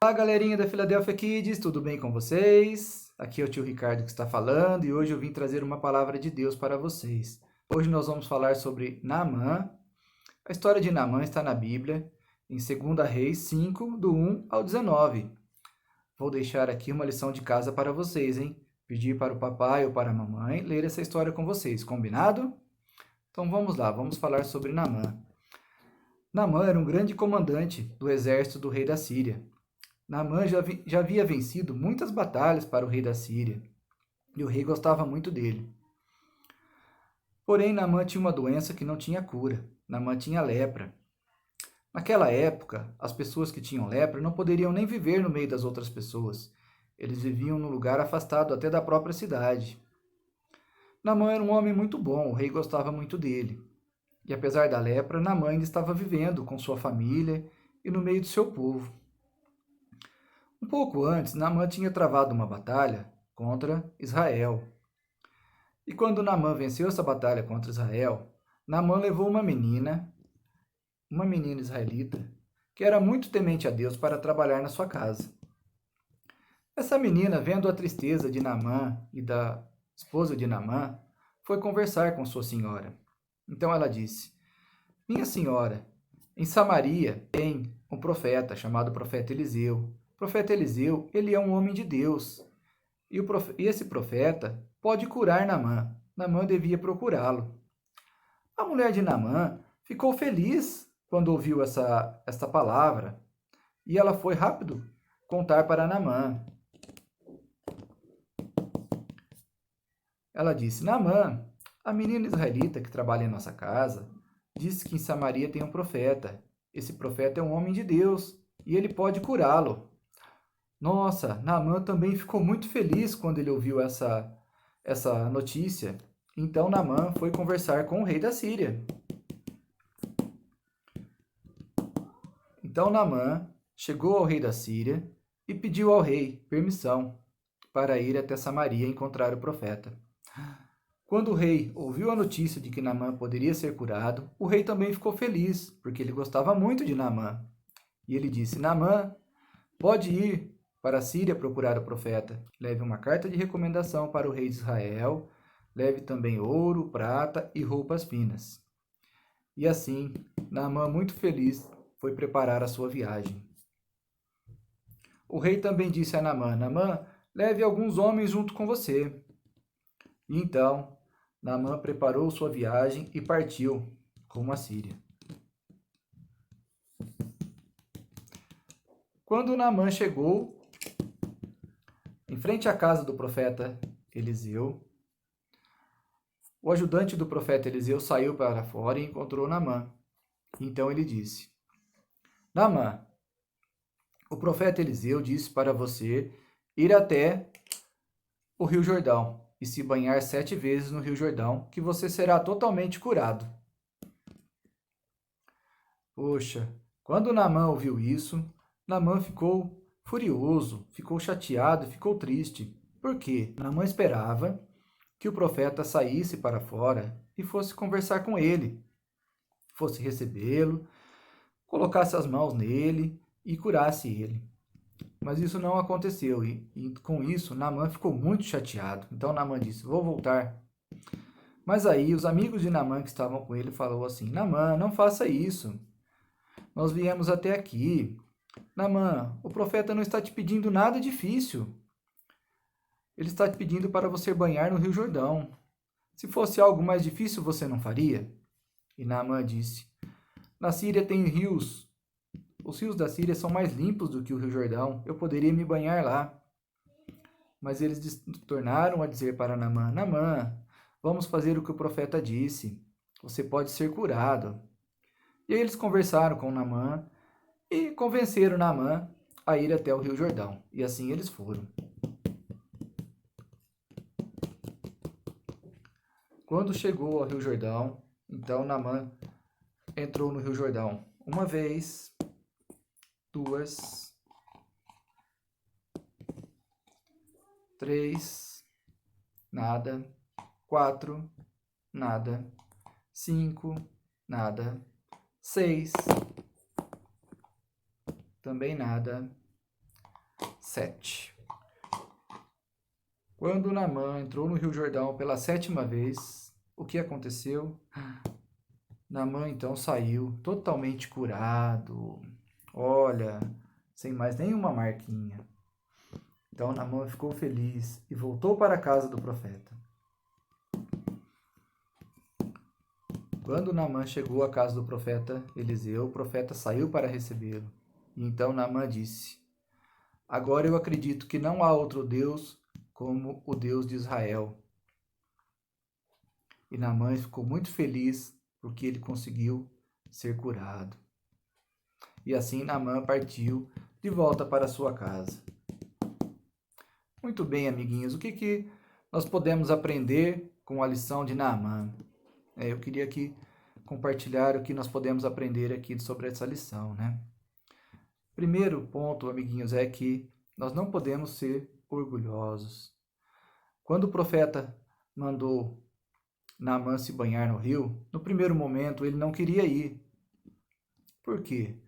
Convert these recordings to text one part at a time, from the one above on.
Olá, galerinha da Philadelphia Kids, tudo bem com vocês? Aqui é o tio Ricardo que está falando e hoje eu vim trazer uma palavra de Deus para vocês. Hoje nós vamos falar sobre Naamã. A história de Naamã está na Bíblia, em 2 Reis 5, do 1 ao 19. Vou deixar aqui uma lição de casa para vocês, hein? Pedir para o papai ou para a mamãe ler essa história com vocês, combinado? Então vamos lá, vamos falar sobre Naamã. Naamã era um grande comandante do exército do rei da Síria. Naamã já havia vencido muitas batalhas para o rei da Síria, e o rei gostava muito dele. Porém, Naamã tinha uma doença que não tinha cura. Naamã tinha lepra. Naquela época, as pessoas que tinham lepra não poderiam nem viver no meio das outras pessoas. Eles viviam num lugar afastado até da própria cidade. Naamã era um homem muito bom, o rei gostava muito dele. E apesar da lepra, Naamã ainda estava vivendo com sua família e no meio do seu povo. Um pouco antes, Naamã tinha travado uma batalha contra Israel. E quando Naamã venceu essa batalha contra Israel, Naamã levou uma menina israelita, que era muito temente a Deus para trabalhar na sua casa. Essa menina, vendo a tristeza de Naamã e da esposa de Naamã, foi conversar com sua senhora. Então ela disse: Minha senhora, em Samaria tem um profeta chamado profeta Eliseu. O profeta Eliseu, ele é um homem de Deus. E esse profeta pode curar Naamã. Naamã devia procurá-lo. A mulher de Naamã ficou feliz quando ouviu esta palavra. E ela foi rápido contar para Naamã. Ela disse: Naamã, a menina israelita que trabalha em nossa casa, disse que em Samaria tem um profeta. Esse profeta é um homem de Deus e ele pode curá-lo. Nossa, Naamã também ficou muito feliz quando ele ouviu essa notícia. Então Naamã foi conversar com o rei da Síria. Então Naamã chegou ao rei da Síria e pediu ao rei permissão para ir até Samaria encontrar o profeta. Quando o rei ouviu a notícia de que Naamã poderia ser curado, o rei também ficou feliz, porque ele gostava muito de Naamã. E ele disse: Naamã, pode ir para a Síria procurar o profeta. Leve uma carta de recomendação para o rei de Israel. Leve também ouro, prata e roupas finas. E assim, Naamã, muito feliz, foi preparar a sua viagem. O rei também disse a Naamã: Naamã, leve alguns homens junto com você. E então, Naamã preparou sua viagem e partiu rumo à Síria. Quando Naamã chegou em frente à casa do profeta Eliseu, o ajudante do profeta Eliseu saiu para fora e encontrou Naamã. Então ele disse: Naamã, o profeta Eliseu disse para você ir até o Rio Jordão e se banhar 7 vezes no Rio Jordão, que você será totalmente curado. Poxa, quando Naamã ouviu isso, Naamã ficou furioso, ficou chateado, ficou triste. Por quê? Naamã esperava que o profeta saísse para fora e fosse conversar com ele, fosse recebê-lo, colocasse as mãos nele e curasse ele. Mas isso não aconteceu e com isso Naamã ficou muito chateado. Então Naamã disse: Vou voltar. Mas aí os amigos de Naamã que estavam com ele falaram assim: Naamã, não faça isso. Nós viemos até aqui. Naamã, o profeta não está te pedindo nada difícil. Ele está te pedindo para você banhar no Rio Jordão. Se fosse algo mais difícil, você não faria? E Naamã disse: Na Síria tem rios. Os rios da Síria são mais limpos do que o Rio Jordão. Eu poderia me banhar lá. Mas eles tornaram a dizer para Naamã: Naamã, vamos fazer o que o profeta disse. Você pode ser curado. E aí eles conversaram com Naamã e convenceram Naamã a ir até o Rio Jordão. E assim eles foram. Quando chegou ao Rio Jordão, então Naamã entrou no Rio Jordão uma vez, duas, três, nada, quatro, nada, cinco, nada, seis, também nada, 7. Quando Naamã entrou no Rio Jordão pela 7ª vez, o que aconteceu? Naamã então saiu totalmente curado, olha, sem mais nenhuma marquinha. Então Naamã ficou feliz e voltou para a casa do profeta. Quando Naamã chegou à casa do profeta Eliseu, o profeta saiu para recebê-lo. E então Naamã disse: Agora eu acredito que não há outro Deus como o Deus de Israel. E Naamã ficou muito feliz porque ele conseguiu ser curado. E assim Naamã partiu de volta para sua casa. Muito bem, amiguinhos, o que nós podemos aprender com a lição de Naamã? Eu queria aqui compartilhar o que nós podemos aprender aqui sobre essa lição, né? Primeiro ponto, amiguinhos, é que nós não podemos ser orgulhosos. Quando o profeta mandou Naamã se banhar no rio, no primeiro momento ele não queria ir. Por quê?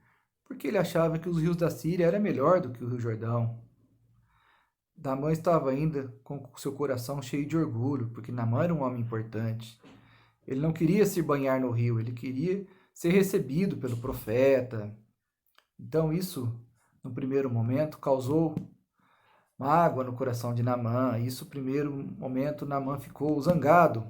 Porque ele achava que os rios da Síria eram melhor do que o Rio Jordão. Naamã estava ainda com seu coração cheio de orgulho, porque Naamã era um homem importante. Ele não queria se banhar no rio, ele queria ser recebido pelo profeta. Então isso, no primeiro momento, causou mágoa no coração de Naamã. Isso, no primeiro momento, Naamã ficou zangado.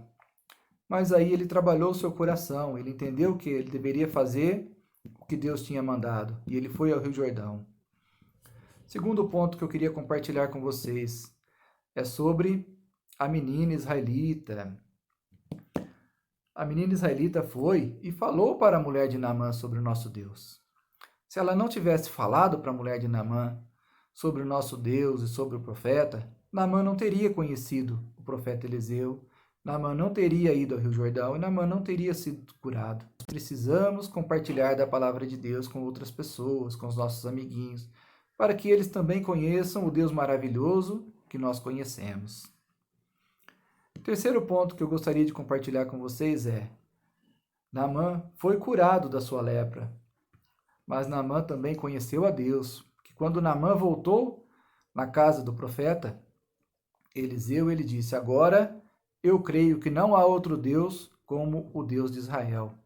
Mas aí ele trabalhou o seu coração, ele entendeu que ele deveria fazer o que Deus tinha mandado. E ele foi ao Rio Jordão. Segundo ponto que eu queria compartilhar com vocês é sobre a menina israelita. A menina israelita foi e falou para a mulher de Naamã sobre o nosso Deus. Se ela não tivesse falado para a mulher de Naamã sobre o nosso Deus e sobre o profeta, Naamã não teria conhecido o profeta Eliseu, Naamã não teria ido ao Rio Jordão e Naamã não teria sido curado. Precisamos compartilhar da palavra de Deus com outras pessoas, com os nossos amiguinhos, para que eles também conheçam o Deus maravilhoso que nós conhecemos. O terceiro ponto que eu gostaria de compartilhar com vocês é: Naamã foi curado da sua lepra, mas Naamã também conheceu a Deus, que quando Naamã voltou na casa do profeta Eliseu, ele disse: Agora eu creio que não há outro Deus como o Deus de Israel.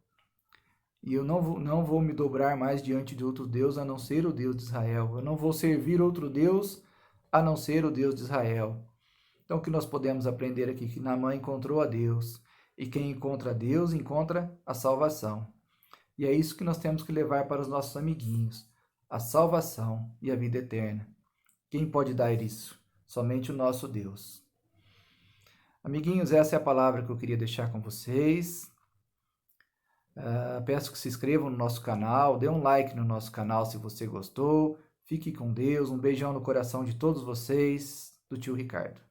E eu não vou me dobrar mais diante de outro Deus a não ser o Deus de Israel. Eu não vou servir outro Deus a não ser o Deus de Israel. Então, o que nós podemos aprender aqui? Que Naamã encontrou a Deus. E quem encontra a Deus, encontra a salvação. E é isso que nós temos que levar para os nossos amiguinhos. A salvação e a vida eterna. Quem pode dar isso? Somente o nosso Deus. Amiguinhos, essa é a palavra que eu queria deixar com vocês. Peço que se inscrevam no nosso canal, dê um like no nosso canal se você gostou. Fique com Deus, um beijão no coração de todos vocês, do tio Ricardo.